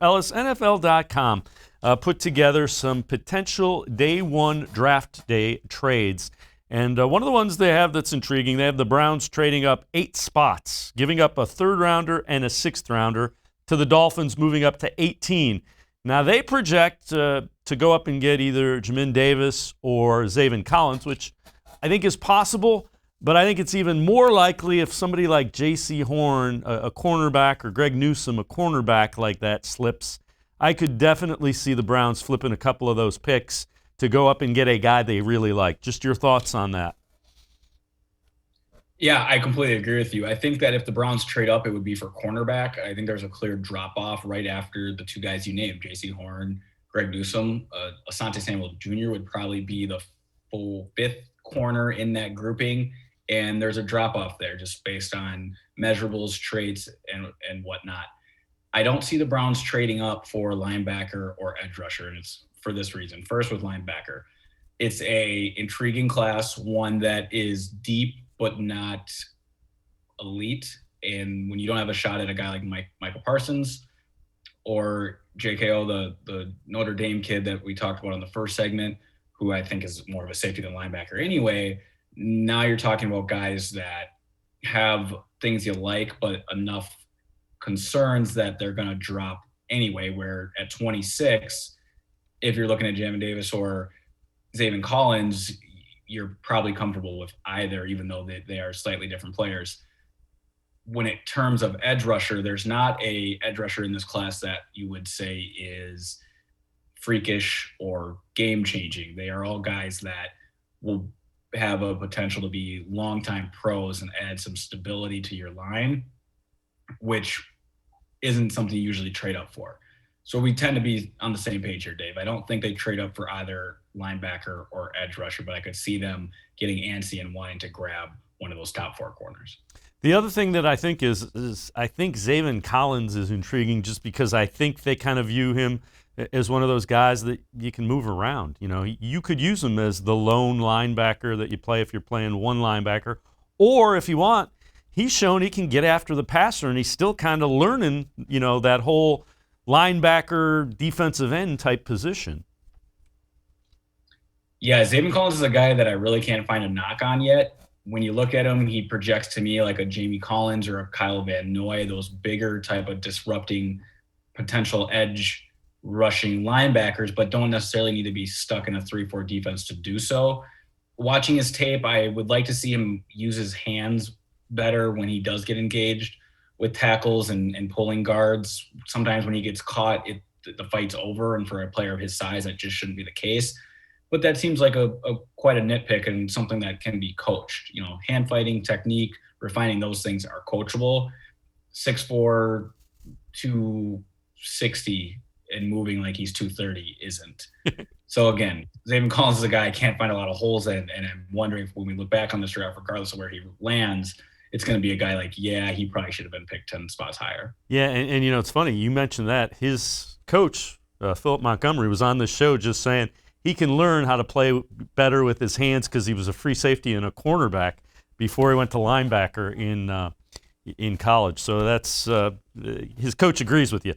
Ellis, NFL.com put together some potential day one draft day trades. And one of the ones they have that's intriguing, they have the Browns trading up 8 spots, giving up a 3rd rounder and a 6th rounder to the Dolphins, moving up to 18. Now they project to go up and get either Jamin Davis or Zaven Collins, which I think is possible, but I think it's even more likely if somebody like J.C. Horn, a cornerback, or Greg Newsome, a cornerback like that, slips. I could definitely see the Browns flipping a couple of those picks to go up and get a guy they really like. Just your thoughts on that. Yeah, I completely agree with you. I think that if the Browns trade up, it would be for cornerback. I think there's a clear drop-off right after the 2 guys you named, J.C. Horn, Greg Newsome. Asante Samuel Jr. would probably be the full 5th corner in that grouping, and there's a drop-off there just based on measurables, traits, and whatnot. I don't see the Browns trading up for linebacker or edge rusher, and it's for this reason. First, with linebacker, it's a intriguing class, one that is deep but not elite. And when you don't have a shot at a guy like Michael Parsons or JKO, the Notre Dame kid that we talked about in the first segment, who I think is more of a safety than linebacker anyway, now you're talking about guys that have things you like, but enough concerns that they're going to drop anyway, where at 26, if you're looking at Jamin Davis or Zaven Collins, you're probably comfortable with either, even though they are slightly different players. When it terms of edge rusher, there's not a edge rusher in this class that you would say is freakish or game-changing. They are all guys that will have a potential to be longtime pros and add some stability to your line, which isn't something you usually trade up for. So we tend to be on the same page here, Dave. I don't think they trade up for either linebacker or edge rusher, but I could see them getting antsy and wanting to grab one of those top 4 corners. The other thing that I think is I think Zaven Collins is intriguing just because I think they kind of view him as one of those guys that you can move around. You know, you could use him as the lone linebacker that you play if you're playing one linebacker, or if you want, he's shown he can get after the passer, and he's still kind of learning, you know, that whole linebacker, defensive end type position. Yeah, Zaven Collins is a guy that I really can't find a knock on yet. When you look at him, he projects to me like a Jamie Collins or a Kyle Van Noy, those bigger type of disrupting potential edge rushing linebackers, but don't necessarily need to be stuck in a 3-4 defense to do so. Watching his tape, I would like to see him use his hands better when he does get engaged with tackles and pulling guards. Sometimes when he gets caught, the fight's over, and for a player of his size, that just shouldn't be the case. But that seems like a quite a nitpick and something that can be coached. You know, hand fighting, technique, refining those things are coachable. 6'4", 260, and moving like he's 230 isn't. So again, Zaven Collins is a guy I can't find a lot of holes in, and I'm wondering if when we look back on this draft, regardless of where he lands, it's going to be a guy like, yeah, he probably should have been picked 10 spots higher. Yeah, and you know, it's funny. You mentioned that. His coach, Philip Montgomery, was on this show just saying he can learn how to play better with his hands because he was a free safety and a cornerback before he went to linebacker in college. So that's his coach agrees with you.